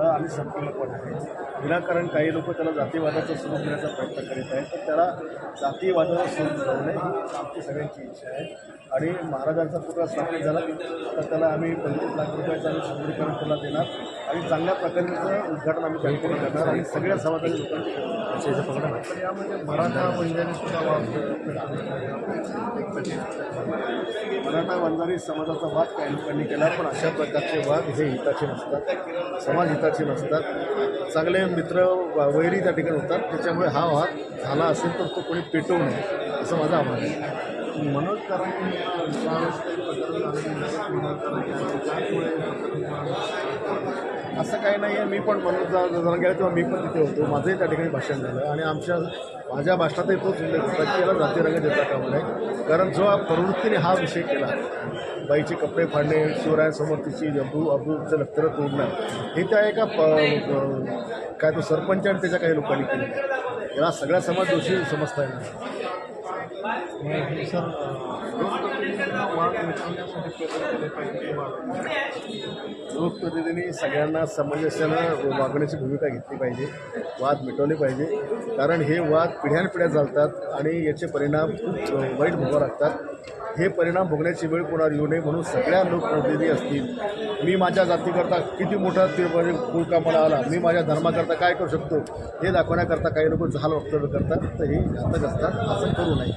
झाला आणि संपलेलं पण आहे. विनाकारण काही लोक त्याला जातीवादाचं स्वरूप देण्याचा प्रयत्न करीत आहेत, तर त्याला जातीवादाचं स्वरूप ठेवणे ही आमची सगळ्यांची इच्छा आहे. आणि महाराजांचा पुतळा स्थापित झाला तर त्याला आम्ही 25 लाख रुपयाचं आम्ही सुंदरीकरण त्याला देणार आणि चांगल्या प्रकारचं उद्घाटन आम्ही त्या ठिकाणी करणार आणि सगळ्या समाजाच्या लोकांची पकडणार. तर यामध्ये मराठा वंजारी सुद्धा मराठा वंजारी समाजाचा वाद काही लोकांनी केला, पण अशा प्रकारचे वाद हे हिताचे नसतात, समाज हिताचे नसतात. चांगले मित्र वैरी त्या ठिकाणी होतात, त्याच्यामुळे हा वाद झाला असेल तर तो कोणी पेटवू नये असं माझं आव्हान आहे. मनोज करांनी असं काही नाही आहे. मी पण मनोज जरा गेला तेव्हा मी पण तिथे होतो, माझंही त्या ठिकाणी भाषण झालं आणि माझ्या भाषणातही तोच उल्लेख होता की याला जातीरंग देता कामा नये. कारण जो प्रवृत्तीने हा विषय केला, बाईचे कपडे फाडणे, शिवरायांसमोर तिची अब्रूचं लक्तर तोडणं, हे त्या एका काय तो सरपंच आणि त्याच्या काही लोकांनी केलं. याला सगळ्या समाज दोषी समजता येणार. लोकप्रतिनिधींनी सगळ्यांना सामंजस्यानं वागण्याची भूमिका घेतली पाहिजे, वाद मिटवले पाहिजे. कारण हे वाद पिढ्यानपिढ्या चालतात आणि याचे परिणाम खूप वाईट भोगावे लागतात. हे परिणाम भोगण्याची वेळ कोणावर येऊ नये म्हणून सगळ्या लोकप्रतिनिधी असतील, मी माझ्या जातीकरता किती मोठा म्हणजे फुलका मला आला, मी माझ्या धर्माकरता काय करू शकतो हे दाखवण्याकरता काही लोक जहाल वक्तव्य करतात, तर हे घातक असतात. असं करू नये.